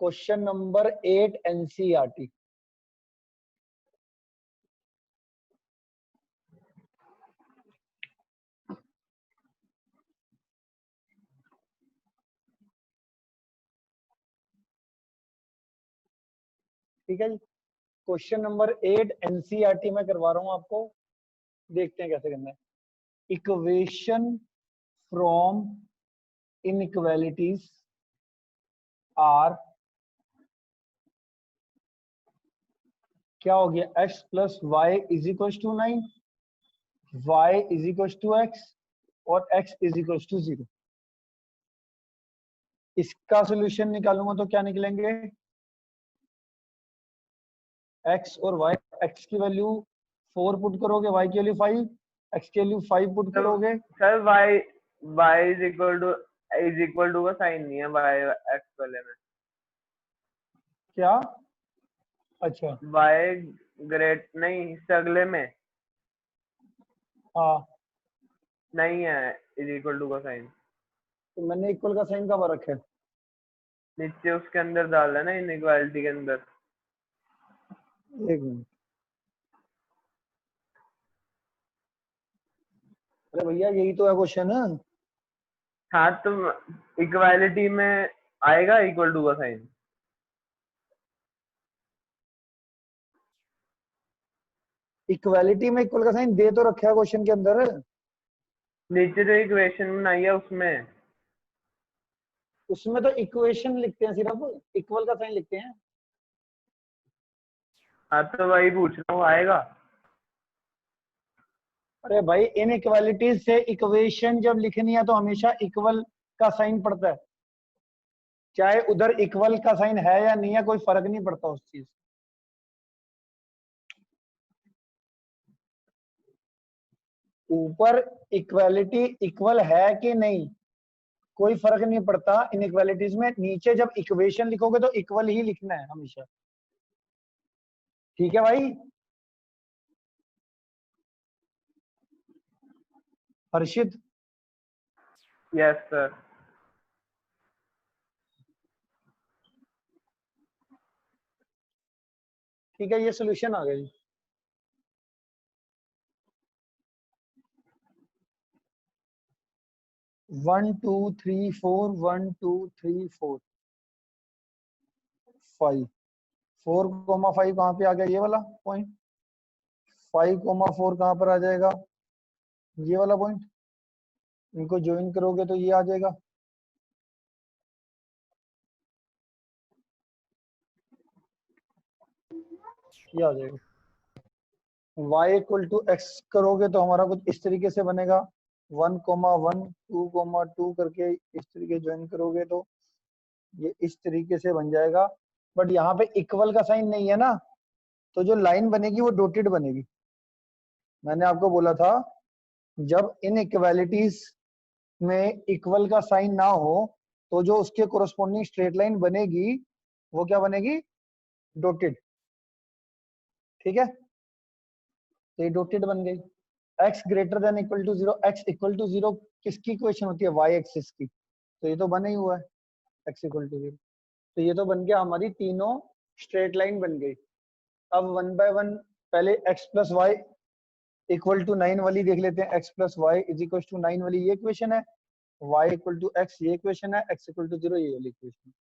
Question number 8 NCERT. ठीक है जी, question number 8 NCERT में करवा रहा हूं आपको। देखते हैं कैसे करना है। इक्वेशन फ्रॉम इनइक्वालिटीज आर, क्या हो गया, x plus y is equal to 9, y is equal to x और x इज इक्वल टू 0। इसका सोल्यूशन निकालूंगा तो क्या निकलेंगे, x और y। x की वैल्यू 4 पुट करोगे, y की वैल्यू 5, x की वैल्यू 5 पुट करोगे। Sir y is equal to का साइन नहीं है y x वाले में। क्या? अच्छा y ग्रेट नहीं, इससे अगले में हाँ, नहीं है इज इक्वल टू का साइन। तो मैंने इक्वल का साइन कब रखा है? नीचे उसके अंदर डाल है ना, इनइक्वालिटी के अंदर। एक मिनट, अरे भैया यही तो है क्वेश्चन। हाँ तो इक्वालिटी में आएगा इक्वल टू का साइन। इक्वालिटी में इक्वल का साइन दे तो रखा है क्वेश्चन के अंदर। नीचे जो इक्वेशन बनाई है उसमें उसमें तो इक्वेशन लिखते हैं, सिर्फ इक्वल का साइन लिखते हैं। हाँ तो वही पूछ रहा हूँ, आएगा। अरे भाई इनइक्वालिटीज से इक्वेशन जब लिखनी है तो हमेशा इक्वल का साइन पड़ता है, चाहे उधर इक्वल का साइन है या नहीं है, कोई फर्क नहीं पड़ता उस चीज। ऊपर इक्वालिटी इक्वल है कि नहीं कोई फर्क नहीं पड़ता इनइक्वालिटीज में। नीचे जब इक्वेशन लिखोगे तो इक्वल ही लिखना है हमेशा। ठीक है भाई। Harshit, yes sir. ठीक है, ये सोल्यूशन आ गया जी। वन टू थ्री फोर, 1 2 3 4 5, 4,5 कहाँ पे आ गया, ये वाला पॉइंट। 5,4 कहाँ पर आ जाएगा, ये वाला पॉइंट। इनको ज्वाइन करोगे तो ये आ जाएगा। ये आ जाएगा। y इक्वल टू एक्स करोगे तो हमारा कुछ इस तरीके से बनेगा। 1,1 2,2 करके इस तरीके ज्वाइन करोगे तो ये इस तरीके से बन जाएगा। बट यहाँ पे इक्वल का साइन नहीं है ना, तो जो लाइन बनेगी वो डॉटेड बनेगी। मैंने आपको बोला था जब इन इक्वालिटीज में इक्वल का साइन ना हो तो जो उसके कोरस्पॉन्डिंग स्ट्रेट लाइन बनेगी वो क्या बनेगी, डॉटेड। ठीक है, तो ये डॉटेड बन गई। x greater than equal to 0, x equal to 0 किसकी इक्वेशन होती है, y एक्सिस की। तो ये तो बना ही हुआ है x इक्वल टू 0। तो ये तो बन गया, हमारी तीनों स्ट्रेट लाइन बन गई। अब वन बाय वन पहले x plus y equal to 9 वाली देख लेते हैं। x plus y is equal to 9 वाली ये इक्वेशन है, y इक्वल टू x ये इक्वेशन है, x इक्वल टू 0 ये वाली इक्वेशन।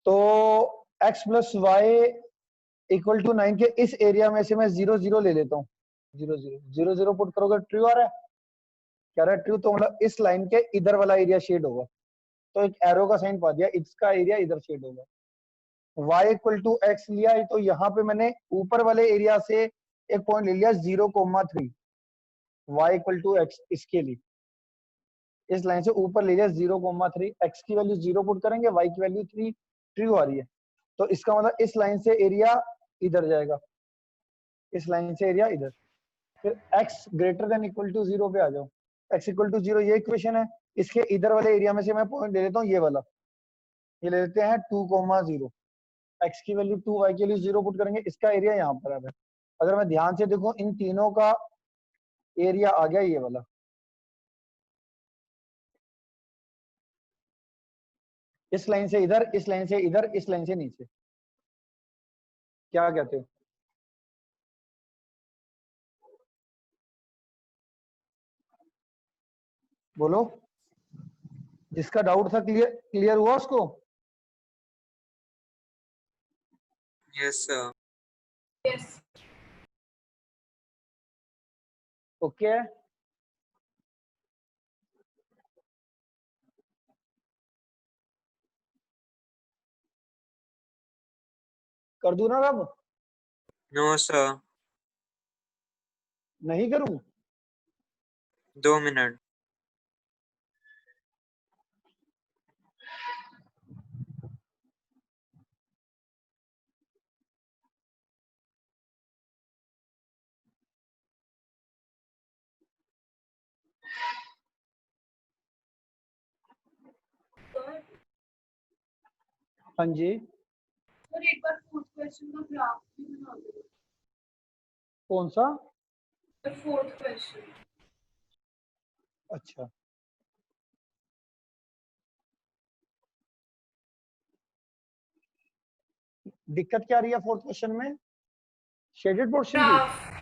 तो x plus y equal to 9 के इस एरिया में से मैं 0 0 ले लेता हूँ। 0 0 0 0 पुट करोगे ट्रू आ रहा है, कह रहा है ट्रू, तो मतलब इस लाइन के इधर वाला एरिया शेड होगा। तो एक एरो का साइन पा दिया, इसका एरिया इधर शेड होगा। y इक्वल टू एक्स लिया है तो यहाँ पे मैंने ऊपर वाले एरिया से एक पॉइंट ले लिया 0,3, y इक्वल टू एक्स इसके लिए इस लाइन से ऊपर ले लिया 0,3। x की वैल्यू 0 पुट करेंगे, y की वैल्यू 3, ट्रू आ रही है। तो इसका मतलब इस लाइन से एरिया इधर जाएगा, इस लाइन से एरिया इधर। फिर x greater than equal to 0 पे आ जाओ। x इक्वल टू 0 ये इक्वेशन है, इसके इधर वाले एरिया में से मैं पॉइंट ले लेता हूँ ये वाला, ये ले लेते हैं 2,0। x की वैल्यू 2, y की वैल्यू 0 पुट करेंगे, इसका एरिया यहाँ पर आ रहा है। अगर मैं ध्यान से देखूं इन तीनों का एरिया आ गया ये वाला। इस लाइन से इधर, इस लाइन से इधर, इस लाइन से नीचे, क्या कहते हो? बोलो, जिसका डाउट था क्लियर हुआ उसको? Yes sir. यस। ओके, कर दूं ना अब? No sir. नहीं करूं? 2 मिनट। हाँ जी, सर एक बार फोर्थ क्वेश्चन का ग्राफ भी बना दो। कौन सा? Fourth question. अच्छा, दिक्कत क्या रही है फोर्थ क्वेश्चन में? शेडेड पोर्शन की? Graph.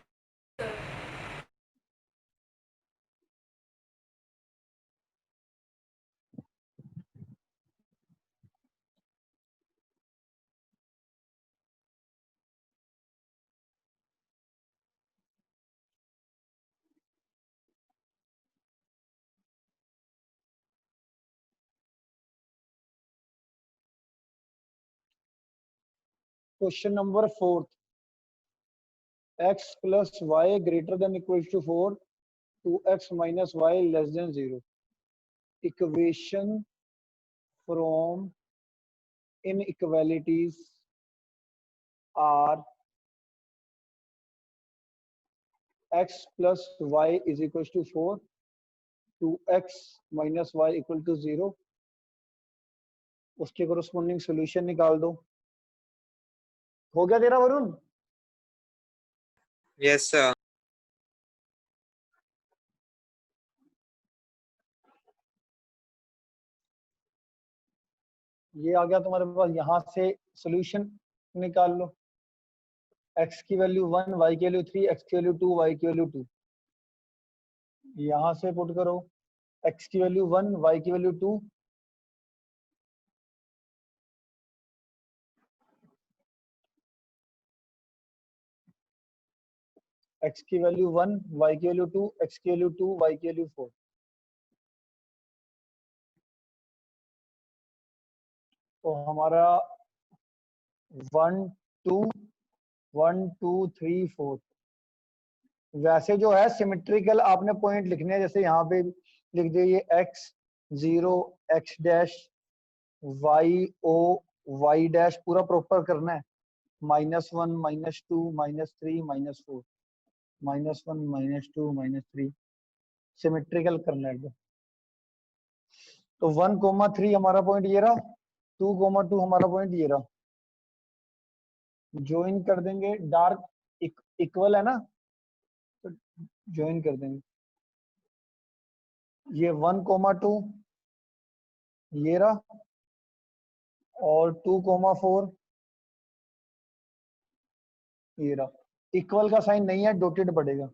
Question number 4, x plus y greater than equals to 4 to x minus y less than 0. Equation from inequalities are x plus y is equals to 4 to x minus y equal to 0. उसके corresponding solution निकाल दो। हो गया तेरा Varun? Yes sir. ये आ गया तुम्हारे पास, यहाँ से सॉल्यूशन निकाल लो। x की वैल्यू 1, y की वैल्यू 3, x की वैल्यू 2, y की वैल्यू 2। यहाँ से पुट करो, x की वैल्यू 1, y की वैल्यू 2, x की वैल्यू 1, y की वैल्यू 2, x की वैल्यू 2, y की वैल्यू 4। तो हमारा 1 2 1 2 3 4। वैसे जो है सिमेट्रिकल आपने पॉइंट लिखने हैं, जैसे यहाँ पे लिख दिए ये x 0 x dash y o y dash पूरा प्रॉपर करना है। -1 -2 -3 -4 -1 -2 -3 सिमेट्रिकल करना है। तो 1,3 हमारा पॉइंट ये रहा, 2,2 हमारा पॉइंट ये रहा। ज्वाइन कर देंगे, डार्क इक्वल है ना, तो ज्वाइन कर देंगे। ये 1,2 ये रहा, और 2,4 ये रहा। इक्वल का साइन नहीं है, डॉटेड पड़ेगा।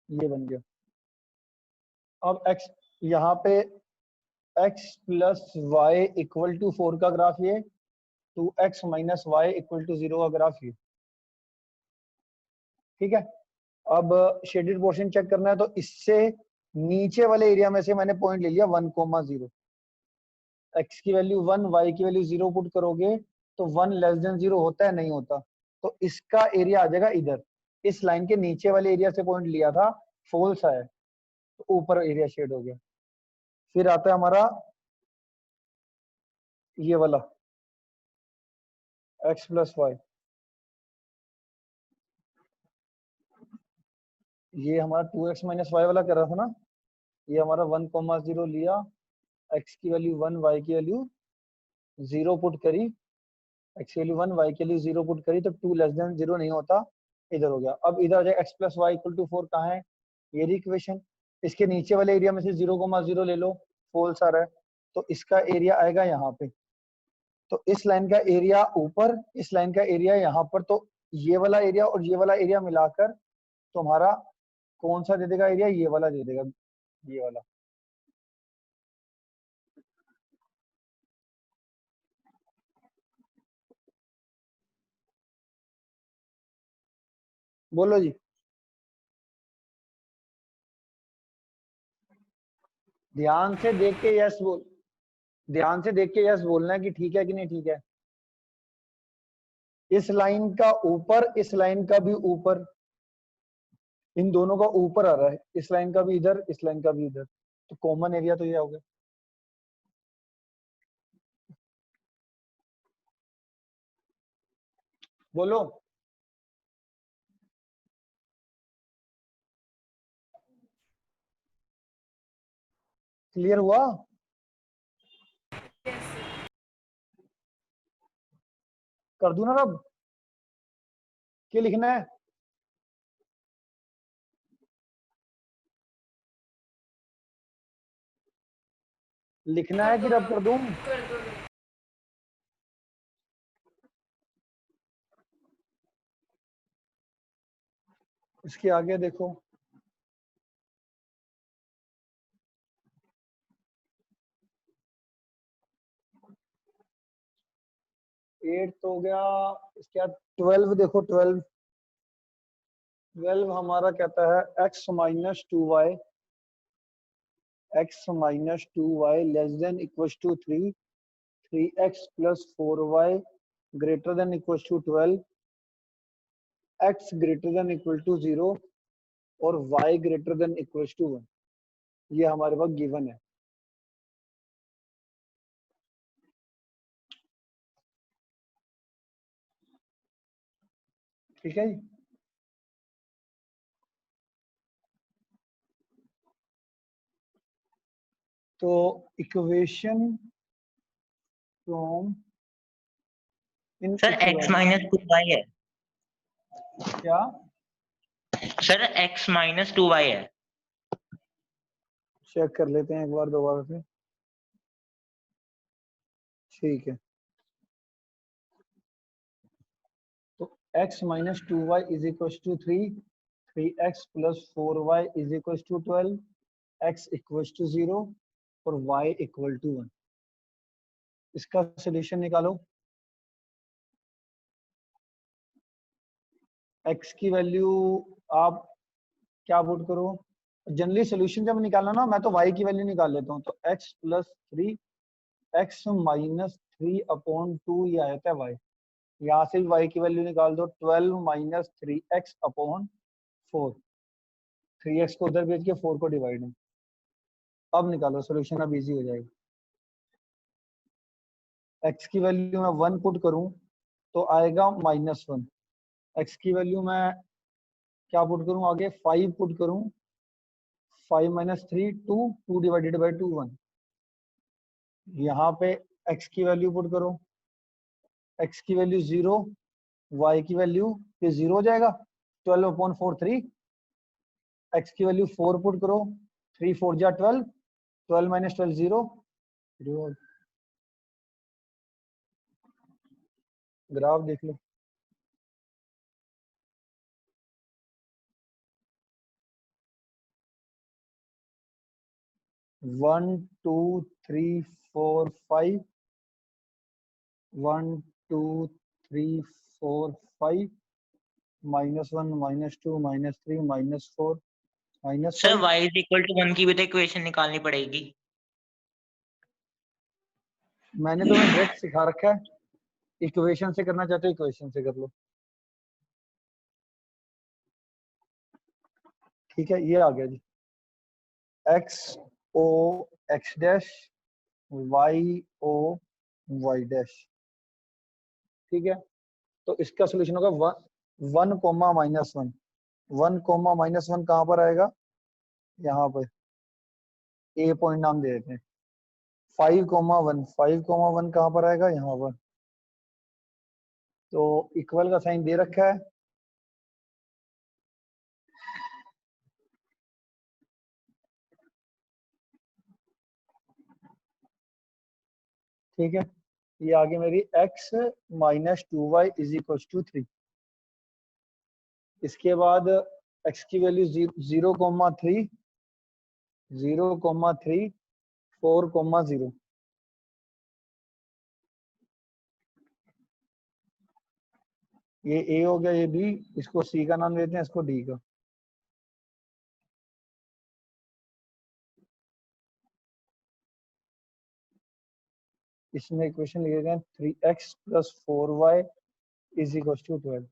ये बन गया। अब x यहाँ पे x plus y equal to 4 का ग्राफ ये, 2x minus Y equal to 0 का ग्राफ ये। ठीक है, अब शेडेड पोर्शन चेक करना है, तो इससे नीचे वाले एरिया में से मैंने पॉइंट ले लिया 1,0। x की वैल्यू 1, y की वैल्यू 0 पुट करोगे तो 1 लेस देन 0 होता है, नहीं होता। तो इसका एरिया आ जाएगा इधर, इस लाइन के नीचे वाले एरिया से पॉइंट लिया था, फॉल्स है, तो ऊपर एरिया शेड हो गया। फिर आता है हमारा ये वाला x प्लस वाई, ये हमारा 2x माइनस वाई वाला कर रहा था ना, ये हमारा 1,0 लिया, x की वैल्यू 1, y की वैल्यू 0 पुट करी, x के लिए 1 y के लिए 0 पुट करी तो 2 लेस देन 0 नहीं होता, इधर हो गया। अब इधर आ जाए x plus y equal to 4 कहाँ है, ये रही इक्वेशन। इसके नीचे वाले एरिया में से 0,0 ले लो, फॉल्स आ रहा है, तो इसका एरिया आएगा यहाँ पे। तो इस लाइन का एरिया ऊपर, इस लाइन का एरिया यहाँ पर, तो ये वाला एरिया और ये वाला एरिया मिलाकर तुम्हारा कौन सा दे देगा एरिया, ये वाला दे देगा, ये वाला। बोलो जी। ध्यान से देख के यस बोल, ध्यान से देख के यस बोलना है कि ठीक है कि नहीं ठीक है। इस लाइन का ऊपर, इस लाइन का भी ऊपर, इन दोनों का ऊपर आ रहा है, इस लाइन का भी इधर, इस लाइन का भी इधर, तो कॉमन एरिया तो ये हो गया। बोलो। क्लियर हुआ? कर दूं ना अब, क्या लिखना है? लिखना है कि रब कर दूं? इसके आगे देखो, 8 तो हो गया, इसके बाद 12 देखो, 12 हमारा कहता है x minus 2y, x minus 2y less than equal to 3, 3x plus 4y greater than equal to 12, x greater than equal to 0 और y greater than equal to 1। ये हमारे पास गिवन है। ठीक है जी। तो equation from in sir x minus 2y है। क्या sir x minus 2y है। चेक कर लेते हैं एक बार दोबारा से। ठीक है, तो x minus 2y is equal to 3, 3x plus 4y is equal to 12, x equal to 0 और y इक्वल टू 1। इसका सोल्यूशन निकालो। x की वैल्यू आप क्या पुट करो, जनरली सोल्यूशन जब निकालना ना, मैं तो y की वैल्यू निकाल लेता हूँ। तो x plus 3, x minus 3 upon 2 ये आया था y, यहाँ से भी y की वैल्यू निकाल दो, 12 माइनस 3x अपॉन 4, 3x को उधर भेज के 4 को डिवाइड है। अब निकालो सोल्यूशन, अब इजी हो जाएगा। x की वैल्यू मैं 1 पुट करूं तो आएगा -1, x की वैल्यू मैं क्या पुट करूं आगे, 5 पुट करूं, 5 माइनस 3 2, 2 डिवाइडेड बाई 2 1। यहाँ पे x की वैल्यू पुट करो, x की वैल्यू 0, y की वैल्यू ये 0 हो जाएगा, 12 अपॉन 4 3, x की वैल्यू 4 पुट करो, 3 4 जा 12, 12 माइनस 12 0। ग्राफ देख लो। One two three four five, 1 2 3 4 5, -1 -2 -3 -4 sir -5। y is equal to 1 की भी तो इक्वेशन निकालनी पड़ेगी। मैंने तुम्हें डायरेक्ट सिखा रखा है, इक्वेशन से करना चाहते हो इक्वेशन से कर लो। ठीक है, ये आ गया जी, x o x dash, y o y dash. ठीक है, तो इसका सोल्यूशन होगा 1 कोमा -1, 1 कोमा -1 कहाँ पर आएगा, यहाँ पर ए पॉइंट नाम दे देते हैं। 5,1, 5,1 कहाँ पर आएगा, यहाँ पर। तो इक्वल का साइन दे रखा है, ठीक है। ये आगे मेरी x minus 2y is equal to 3। इसके बाद x की वैल्यू 0,3 0,3 4,0। ये a हो गया, ये b, इसको c का नाम देते हैं, इसको d का। इसमें इक्वेशन लिखे गए 3x plus 4y is equal to 12।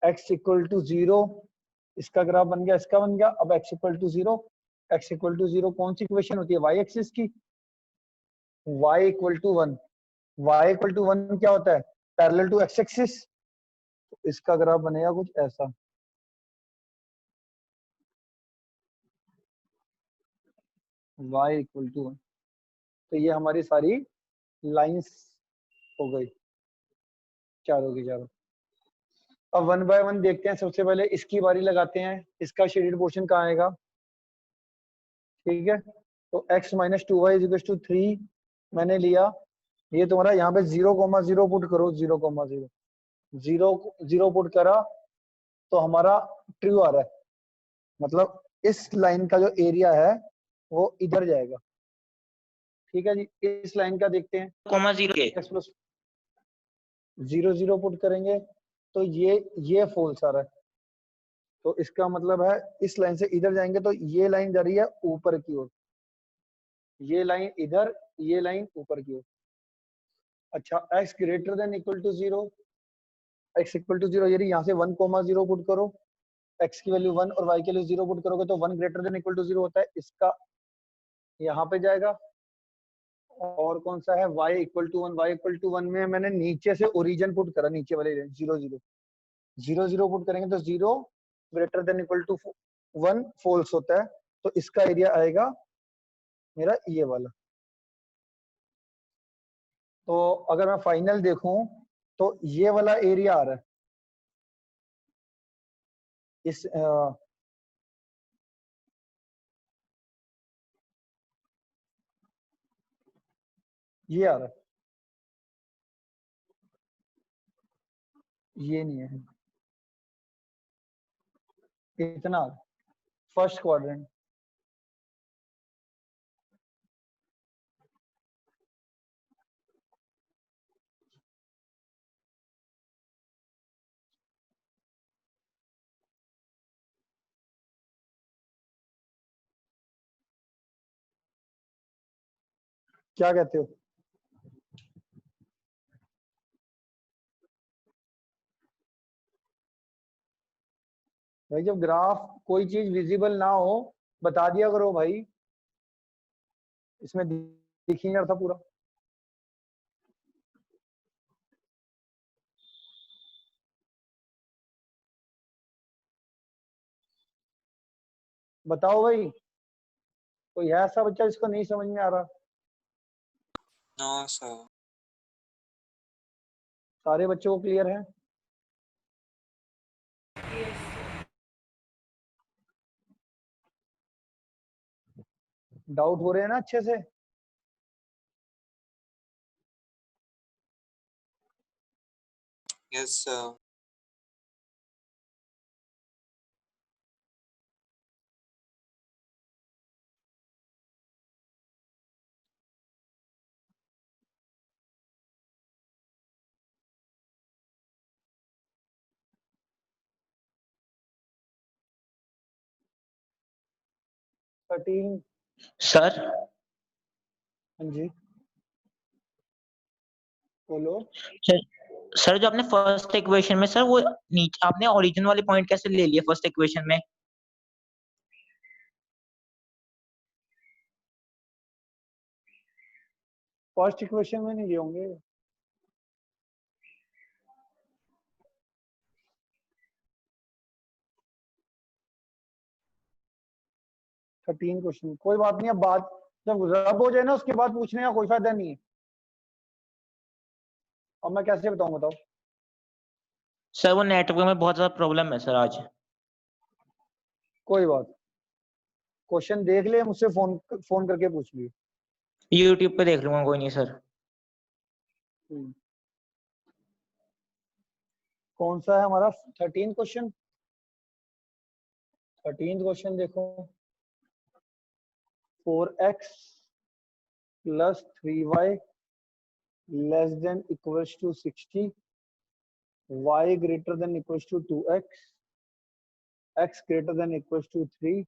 x equal to 0, इसका ग्राफ बन गया, इसका बन गया। अब x equal to 0, x equal to 0 कौन सी इक्वेशन होती है? y एक्सिस की। y equal to 1, y equal to 1 क्या होता है? Parallel to x axis. तो इसका ग्राफ बनेगा कुछ ऐसा। y इक्वल टू 1, तो ये हमारी सारी लाइंस हो गई, चारों की चारों। अब वन बाय वन देखते हैं। सबसे पहले इसकी बारी लगाते हैं, इसका शेडेड पोर्शन कहाँ आएगा, ठीक है। तो x minus 2y is equal to 3 मैंने लिया। ये तुम्हारा यहाँ पे 0,0 पुट करो, 0,0 0 पुट करा तो हमारा ट्रू आ रहा है, मतलब इस लाइन का जो एरिया है वो इधर जाएगा, ठीक है जी। इस लाइन का देखते हैं, 0 के x प्लस 0,0 पुट करेंगे तो ये फॉल्स आ रहा है। तो इसका मतलब है इस लाइन से इधर जाएंगे तो ये लाइन जा रही है ऊपर की ओर, ये लाइन इधर, ये लाइन ऊपर की ओर। अच्छा, x greater than equal to 0, x equal to 0, यानी यहाँ से 1,0 पुट करो, x की वैल्यू 1 और y की वैल्यू 0 पुट करोगे तो 1 ग्रेटर देन इक्वल टू 0 होता है, इसका यहाँ पे जाएगा। और कौन सा है? y equal to 1, y equal to 1 में मैंने नीचे से ओरिजिन पुट करा, नीचे वाले 0,0 पुट करेंगे तो 0 greater than equal to 1 false होता है, तो इसका एरिया आएगा मेरा ये वाला। तो अगर मैं फाइनल देखूं तो ये वाला एरिया आ रहा है इस ये आ रहा है, ये नहीं है, इतना फर्स्ट क्वाड्रेंट। क्या कहते हो? भाई जब ग्राफ कोई चीज विजिबल ना हो बता दिया करो भाई, इसमें दिख ही नहीं रहा था पूरा। बताओ भाई, कोई है ऐसा बच्चा जिसको नहीं समझ में आ रहा? No, sir. सारे बच्चों को क्लियर है? डाउट हो रहे हैं ना अच्छे से? Yes, sir. थर्टीन। सर। हाँ जी बोलो। सर जो आपने फर्स्ट इक्वेशन में सर वो नीचे आपने ओरिजिन वाले पॉइंट कैसे ले लिए फर्स्ट इक्वेशन में? फर्स्ट इक्वेशन में नहीं लिए होंगे। थर्टीन क्वेश्चन कोई बात नहीं, अब बात जब रब हो जाए ना उसके बाद पूछने का कोई फायदा नहीं है। अब मैं कैसे बताऊं, बताओ। सर वो नेटवर्क में बहुत ज्यादा प्रॉब्लम है सर आज। कोई बात, क्वेश्चन देख ले, मुझसे फोन फोन करके पूछ लियो। यूट्यूब पे देख लूंगा, कोई नहीं सर। कौन सा है हमारा 13 क्वेश्चन? 13 क्वेश्चन देखो, 4x plus 3y less than equals to 60, y greater than equals to 2x, x greater than equals to 3,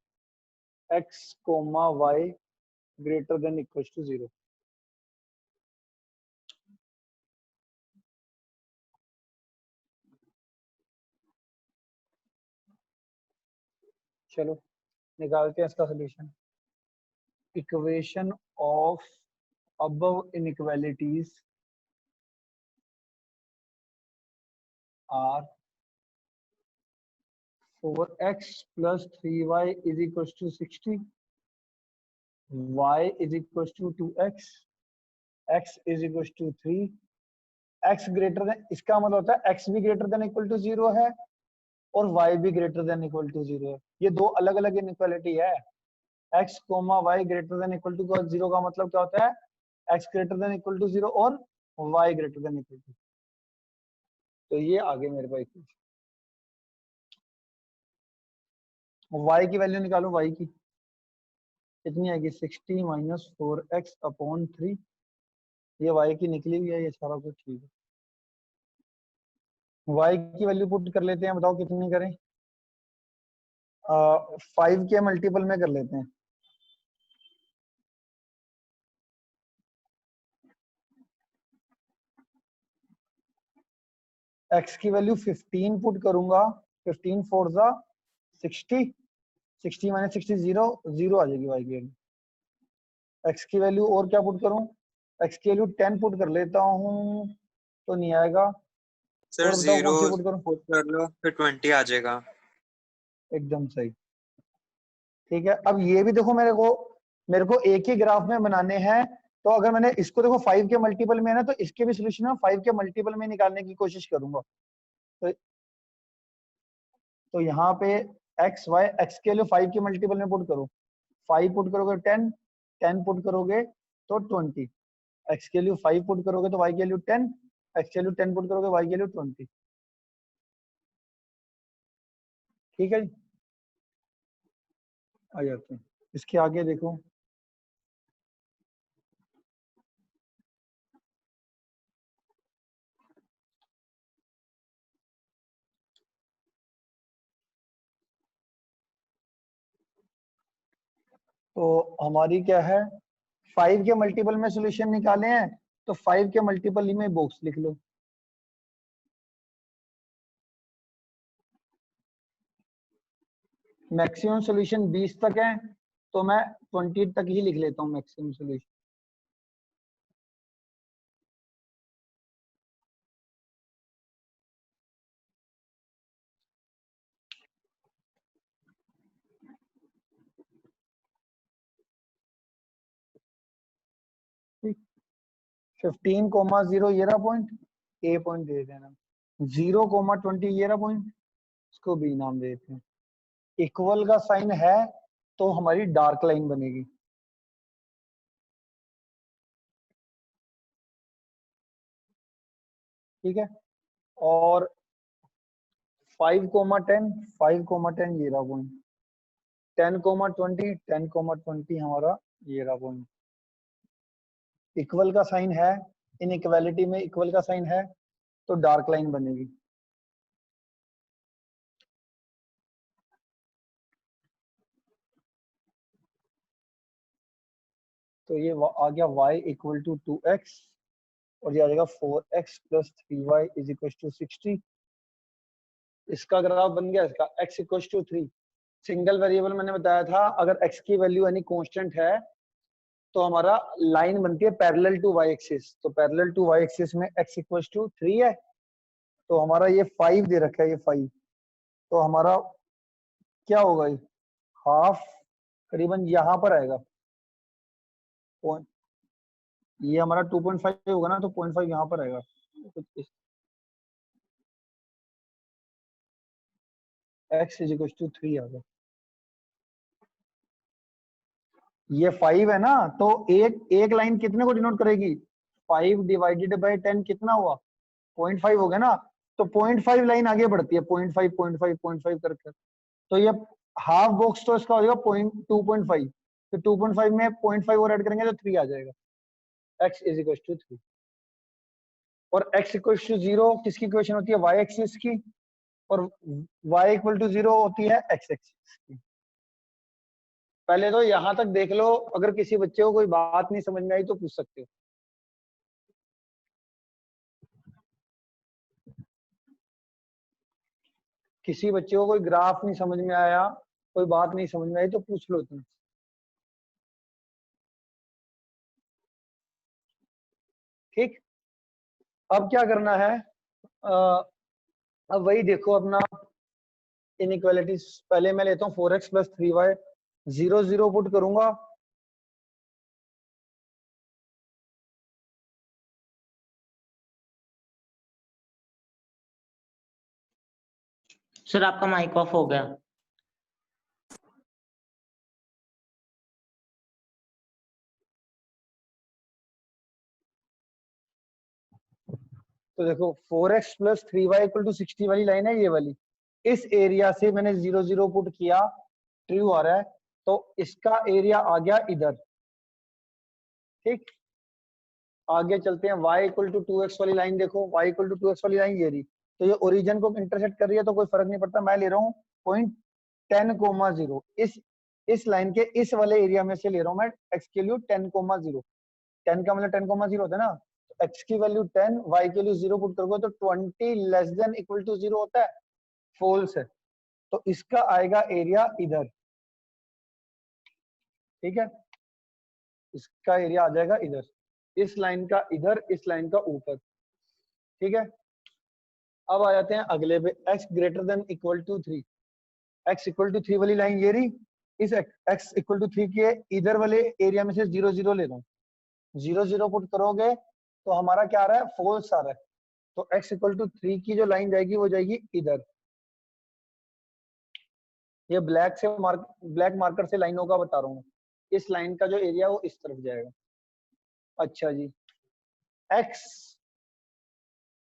x comma y greater than equals to 0. चलो निकालते हैं इसका solution. Equation of above inequalities are 4x plus 3y is equals to 60, y is equals to 2x, x is equals to 3, x greater than, इसका मतलब होता है x भी greater than equal to 0 है और y भी greater than equal to 0 है। ये दो अलग अलग इनइक्वालिटी है। x comma y greater than equal to 0 का मतलब क्या होता है? x greater than equal to 0 और y greater than equal to। तो ये आगे मेरे पास इक्वेशन, y की वैल्यू निकालो। y की कितनी आएगी? 60 माइनस 4x अपॉन 3। ये y की निकली हुई है, ये सारा कुछ ठीक है। y की वैल्यू पुट कर लेते हैं, बताओ कितनी करें? 5 के मल्टीपल में कर लेते हैं। x की वैल्यू 15 पुट करूंगा, 15 4 जा 60, 60 माइनस 60 0 0 आ जाएगी y की वैल्यू। x की वैल्यू और क्या पुट करूं? x की वैल्यू 10 पुट कर लेता हूं तो नहीं आएगा। सर और बताओ कौन सी 0 पुट करूं? पुट कर लो, फिर 20 आ जाएगा। एकदम सही, ठीक है। अब ये भी देखो, मेरे को एक ही ग्राफ में बनाने हैं, तो अगर मैंने इसको देखो 5 के मल्टीपल में है ना, तो इसके भी सोल्यूशन में 5 के मल्टीपल में निकालने की कोशिश करूंगा। तो यहाँ पे x y, x के लिए 5 के मल्टीपल में पुट करो, 5 पुट करोगे 10, 10 पुट करोगे तो 20, x के लिए 5 पुट करोगे तो y के लिए 10, x के लिए 10 पुट करोगे y के लिए 20। ठीक है जी, आ जाते हैं इसके आगे देखो। तो हमारी क्या है, 5 के मल्टीपल में सॉल्यूशन निकाले हैं, तो 5 के मल्टीपल में बॉक्स लिख लो। मैक्सिमम सॉल्यूशन 20 तक है, तो मैं 20 तक ही लिख लेता हूँ मैक्सिमम सॉल्यूशन। ठीक, 15,0 ये रहा पॉइंट, ए पॉइंट दे देना। 0,20 ये रहा पॉइंट, इसको बी नाम दे देते हैं। इक्वल का साइन है तो हमारी डार्क लाइन बनेगी। ठीक है, और 5,10, 5,10 ये रहा पॉइंट, 10,20, 10,20 हमारा ये रहा पॉइंट। इक्वल का साइन है, इन इक्वालिटी में इक्वल का साइन है तो डार्क लाइन बनेगी। तो ये आ गया y इक्वल टू 2x और ये आ जाएगा 4x plus 3y is equal to 60। इसका ग्राफ बन गया, इसका x equal to 3। Single variable मैंने बताया था, अगर x की वैल्यू यानी कांस्टेंट है तो हमारा लाइन बनती है पैरेलल टू y एक्सिस। तो पैरेलल टू y एक्सिस में x इक्वल टू 3 है, तो हमारा ये 5 दे रखा है, ये 5, तो हमारा क्या होगा? ये हाफ करीबन यहाँ पर आएगा। ये हमारा 2.5 होगा ना, तो 0.5 यहाँ पर आएगा। x इज इक्वल टू 3 आ गया। ये 5 है ना, तो एक लाइन कितने को डिनोट करेगी? 5 डिवाइडेड बाय 10 कितना हुआ? 0.5 हो गया ना। तो 0.5 लाइन आगे बढ़ती है, 0.5 0.5 0.5 करके। तो ये हाफ बॉक्स तो इसका हो जाएगा 2.5, तो 2.5 में 0.5 और ऐड करेंगे तो 3 आ जाएगा। x is equal to 3। और x इक्वल टू 0 किसकी इक्वेशन होती है? y एक्सिस की, और y इक्वल टू 0 होती है x एक्सिस की। पहले तो यहां तक देख लो, अगर किसी बच्चे को कोई बात नहीं समझ में आई तो पूछ सकते हो। किसी बच्चे को कोई ग्राफ नहीं समझ में आया, कोई बात नहीं समझ में आई तो पूछ लो तुम। ठीक, अब क्या करना है? अब वही देखो अपना इनइक्वालिटीज। पहले मैं लेता हूँ 4x प्लस 3y, 0 0 पुट करूंगा। सर आपका माइक ऑफ हो गया। तो देखो 4x plus 3y equal to 60 वाली लाइन है ये वाली। इस एरिया से मैंने 0 0 पुट किया, ट्रू आ रहा है, तो इसका एरिया आ गया इधर। ठीक, आगे चलते हैं। y इक्वल टू 2x वाली लाइन देखो, y इक्वल टू 2x वाली लाइन ये रही, तो ये ओरिजिन को इंटरसेक्ट कर रही है तो कोई फर्क नहीं पड़ता। मैं ले रहा हूँ पॉइंट 10,0। इस लाइन के इस वाले एरिया में से ले रहा हूँ मैं x के लिए 10,0। 10 का मतलब 10,0 होता है ना, तो x की वैल्यू 10, y के लिए 0 पुट करोगे तो 20 लेस देन इक्वल टू 0 होता है, फॉल्स है। तो इसका आएगा एरिया इधर। ठीक है, इसका एरिया आ जाएगा इधर, इस लाइन का इधर, इस लाइन का ऊपर। ठीक है, अब आ जाते हैं अगले पे, x greater than equal to 3। x equal to 3 वाली लाइन ये रही, इस x इक्वल टू 3 के इधर वाले एरिया में से 0 0 ले रहा हूँ। 0 0 पुट करोगे तो हमारा क्या आ रहा है? फॉल्स आ रहा है। तो x इक्वल टू 3 की जो लाइन जाएगी वो जाएगी इधर। ये ब्लैक मार्कर से लाइनों का बता रहा हूँ। इस लाइन का जो एरिया वो इस तरफ जाएगा। अच्छा जी, x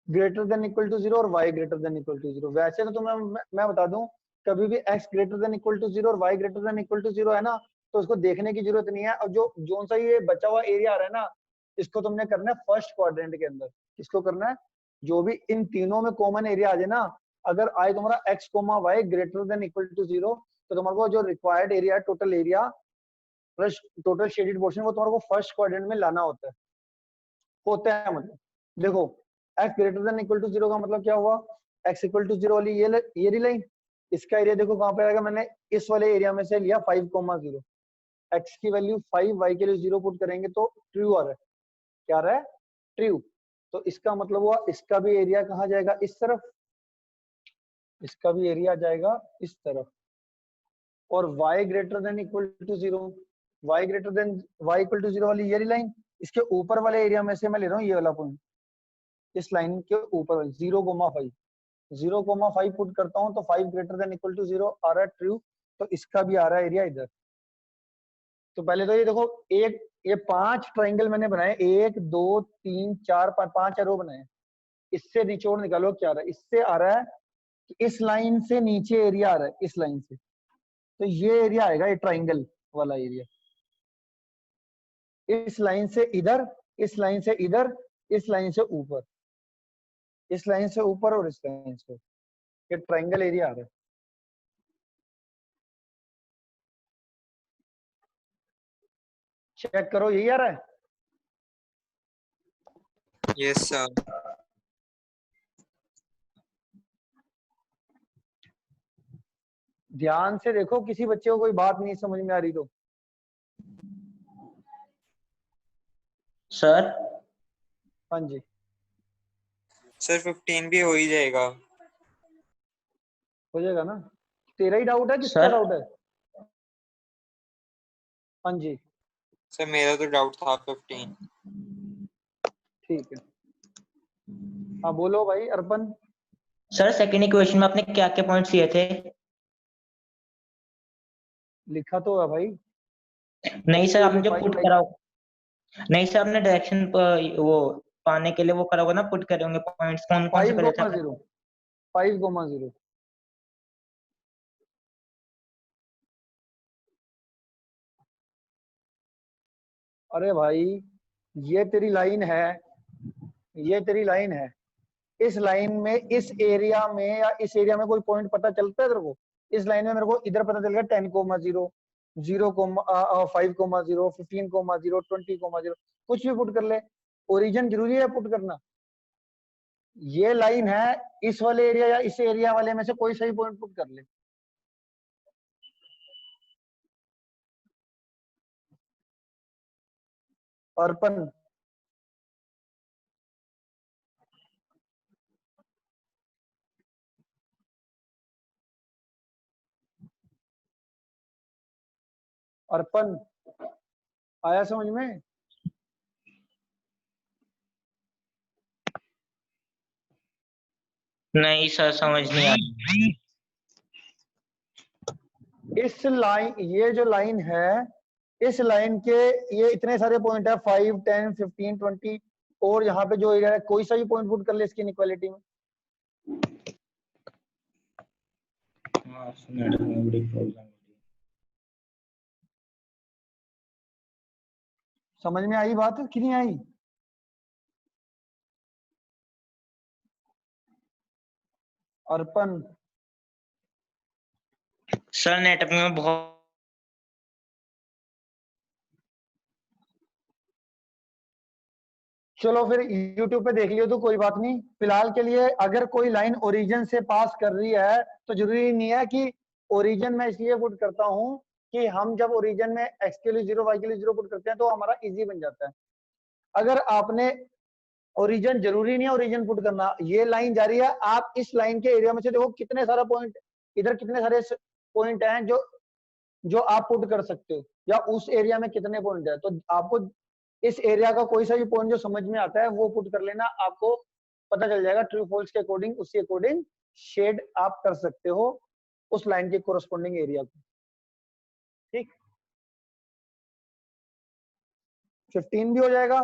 greater than equal to 0 और y greater than equal to 0। वैसे तो तुम्हें मैं बता दूं, कभी भी x greater than equal to 0 और y greater than equal to 0 है ना, तो उसको देखने की जरूरत नहीं है। और जो सा ये बचा हुआ एरिया आ रहा है ना, इसको तुमने करना है फर्स्ट क्वाड्रेंट के अंदर। किसको करना है? जो भी इन तीनों में कॉमन एरिया आ जाए ना, अगर आए तुम्हारा x, y greater than equal to 0, तो तुम्हारे को जो required area, total area plus total shaded portion, वो तुम्हारे को फर्स्ट क्वाड्रेंट में लाना होता है मतलब। देखो x greater than equal to 0 का मतलब क्या हुआ? x इक्वल टू 0 वाली ये लाइन, इसका एरिया देखो कहां पे आएगा? मैंने इस वाले एरिया में से लिया 5,0। x की वैल्यू 5, y के लिए 0 पुट करेंगे तो ट्रू आ रहा है। क्या आ रहा है? ट्रू। तो इसका मतलब हुआ इसका भी एरिया कहाँ जाएगा? इस तरफ। इसका भी एरिया जाएगा इस तरफ। और y greater than equal to 0, y equal to 0 वाली ये लाइन, इसके ऊपर वाले एरिया में से मैं ले रहा हूँ ये वाला पॉइंट, इस लाइन के ऊपर 0,5। 0,5 पुट करता हूँ तो 5 ग्रेटर देन इक्वल टू 0 आ रहा है, ट्रू। तो इसका भी आ रहा है एरिया इधर। तो पहले तो ये देखो, ये 5 ट्राइंगल मैंने बनाए, 1 2 3 4 5 एरो बनाए। इससे निचोड़ निकालो क्या आ रहा है? इससे आ रहा है कि इस लाइन से नीचे एरिया आ रहा है, इस लाइन से। तो ये एरिया आएगा, ये ट्राइंगल वाला एरिया। इस लाइन से इधर, इस लाइन से इधर, इस लाइन से ऊपर, इस लाइन से ऊपर और इस लाइन से, ये ट्राइंगल एरिया आ रहा है। चेक करो, यही आ रहा है। Yes sir. ध्यान से देखो, किसी बच्चे को कोई बात नहीं समझ में आ रही तो। सर हाँ जी सर 15 भी हो ही जाएगा। हो जाएगा ना? तेरा ही डाउट है, किसका सर डाउट है? हाँ जी सर मेरा तो डाउट था 15। ठीक है, हाँ बोलो भाई अर्पण। सर सेकंड इक्वेशन में आपने क्या क्या पॉइंट्स लिए थे? लिखा तो है भाई। नहीं सर, आपने जो Five पुट like- करा नहीं सर, आपने डायरेक्शन वो पाने के लिए वो करा होगा ना, पुट करे होंगे पॉइंट्स, कौन कौन से 5, करे थे 0 5, 0। अरे भाई ये तेरी लाइन है, ये तेरी लाइन है। इस लाइन में, इस एरिया में या इस एरिया में कोई पॉइंट पता चलता है तेरे को? इस लाइन में मेरे को इधर पता चल गया 10,0, 5,0, 15,0, 20,0, कुछ भी पुट कर ले। ओरिजिन जरूरी है पुट करना? ये लाइन है, इस वाले एरिया या इस एरिया वाले में से कोई सही पॉइंट पुट कर ले। अर्पण अर्पण आया समझ में? नहीं सर, समझ नहीं आया। इस लाइन, ये जो लाइन है, इस लाइन के ये इतने सारे पॉइंट है 5, 10, 15, 20, और यहाँ पे जो एरिया है कोई सा भी पॉइंट पुट कर ले इसकी इनइक्वालिटी में। हाँ, मैडम में बड़ी प्रॉब्लम। समझ में आई बात कि नहीं आई? अर्पण सर नेटवर्क में बहुत चलो फिर YouTube पे देख लियो तो कोई बात नहीं। फिलहाल के लिए अगर कोई लाइन ओरिजिन से पास कर रही है तो जरूरी नहीं है कि ओरिजिन में, इसलिए पुट करता हूं कि हम जब ओरिजिन में x के लिए 0, y के लिए 0 पुट करते हैं तो हमारा इजी बन जाता है। अगर आपने ओरिजिन, जरूरी नहीं है ओरिजिन पुट करना, ये लाइन जा रही है, आप इस लाइन के एरिया में से देखो कितने सारा पॉइंट, इधर कितने सारे पॉइंट हैं जो जो आप पुट कर सकते हो, या उस एरिया में कितने पॉइंट है। तो आपको इस एरिया का कोई सा भी पॉइंट जो समझ में आता है वो पुट कर लेना, आपको पता चल जाएगा ट्रू फॉल्स के अकॉर्डिंग, उसके अकॉर्डिंग शेड आप कर सकते हो उस लाइन के कोरस्पॉन्डिंग एरिया को। ठीक, 15 भी हो जाएगा।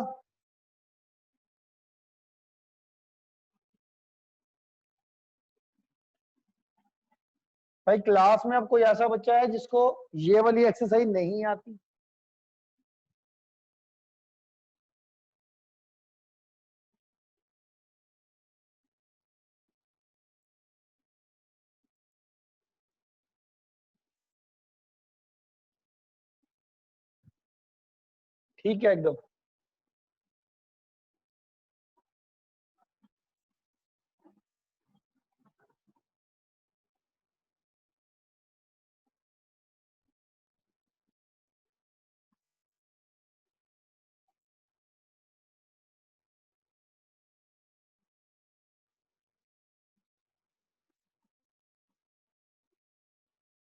भाई क्लास में अब कोई ऐसा बच्चा है जिसको ये वाली एक्सरसाइज नहीं आती? ठीक है एकदम।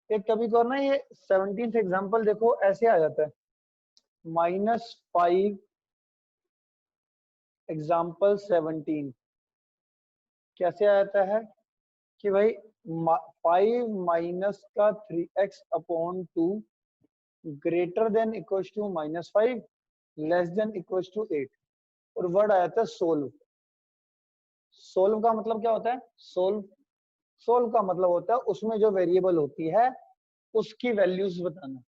एक कभी को ना ये 17th एग्जाम्पल देखो ऐसे आ जाता है, -5 एग्जाम्पल 17 कैसे आ जाता है कि भाई 5 माइनस का 3x upon 2 greater than equal to -5 less than equal to 8, और वर्ड आ जाता है सोल्व। सोल्व का मतलब क्या होता है? सोल्व का मतलब होता है उसमें जो वेरिएबल होती है उसकी वैल्यूज बताना।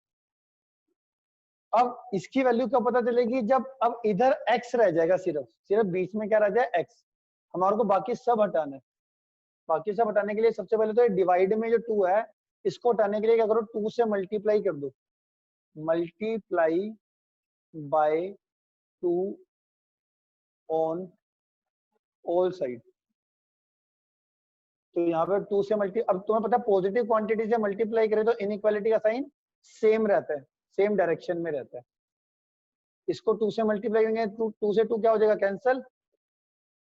अब इसकी वैल्यू कब पता चलेगी? जब अब इधर x रह जाएगा, सिर्फ सिर्फ बीच में क्या रह जाए? x। हमारे को बाकी सब हटाना है। बाकी सब हटाने के लिए सबसे पहले तो डिवाइड में जो 2 है इसको हटाने के लिए क्या करो? 2 से मल्टीप्लाई कर दो, multiply by 2 on all side. तो यहाँ पे 2 से अब तुम्हें पता है पॉजिटिव क्वांटिटी से मल्टीप्लाई करें तो इनइक्वालिटी का साइन सेम रहता है, सेम डायरेक्शन में रहता है। इसको 2 से मल्टीप्लाई करेंगे, 2 से 2 क्या हो जाएगा? कैंसल।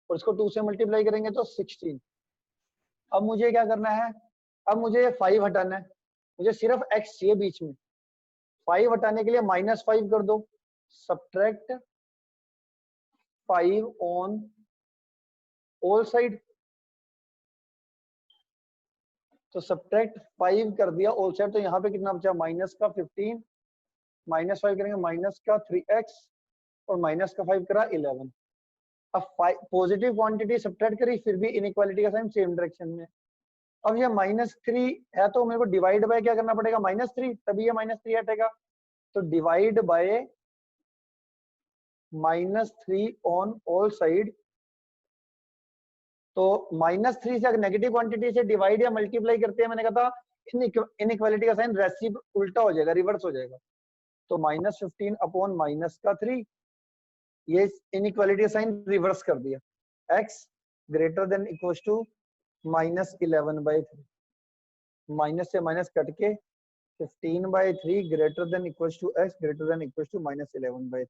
और इसको 2 से मल्टीप्लाई करेंगे तो 16। अब मुझे क्या करना है? अब मुझे 5 हटाना है, मुझे सिर्फ x चाहिए बीच में। 5 हटाने के लिए -5 कर दो, सब्ट्रैक्ट 5 ऑन ऑल साइड। तो सब्ट्रैक्ट 5 कर दिया ऑल साइड, तो यहाँ पे कितना बचा माइनस का 15, -5 करेंगे माइनस का 3x और माइनस का 5 करा 11। अब पॉजिटिव क्वांटिटी सब्ट्रैक्ट करी फिर भी इनइक्वालिटी का साइन सेम डायरेक्शन में। अब ये -3 है तो मेरे को डिवाइड बाय क्या करना पड़ेगा -3, तभी ये -3 हटेगा। तो divide by -3 on all side. तो -3 से अगर नेगेटिव क्वांटिटी से डिवाइड या मल्टीप्लाई करते हैं, मैंने कहा था इनइक्वालिटी का साइन रेसिप उल्टा हो जाएगा, रिवर्स हो जाएगा। तो -15 अपॉन -3, ये इनइक्वालिटी साइन रिवर्स कर दिया। x greater than equal to -11/3, minus से माइनस कट के 15/3 greater than equal to x greater than equal to -11/3।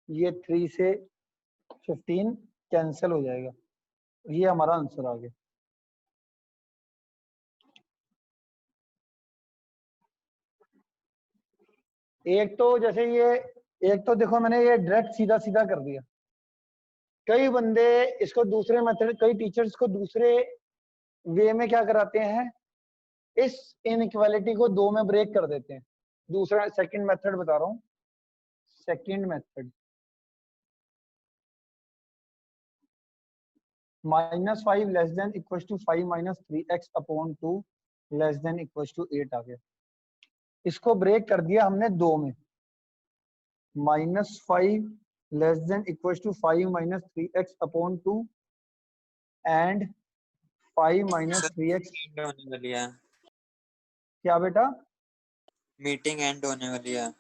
ये 3 से 15 कैंसिल हो जाएगा, ये हमारा आंसर आ गया। एक तो जैसे ये, एक तो देखो मैंने ये डायरेक्ट सीधा सीधा कर दिया। कई बंदे इसको दूसरे मेथड, कई टीचर्स को दूसरे वे में क्या कराते हैं, इस इनइक्वालिटी को दो में ब्रेक कर देते हैं। दूसरा सेकंड मेथड बता रहा हूं, second method -5 less than equal to 5 - 3x upon 2 less than equal to 8 आ गया। इसको ब्रेक कर दिया हमने दो में, -5 less than equal to 5 - 3x upon 2 and 5 - 3x। End होने वाली है, क्या बेटा? मीटिंग एंड होने वाली है।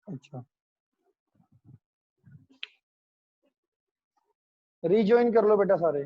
अच्छा, रीजॉइन कर लो बेटा सारे।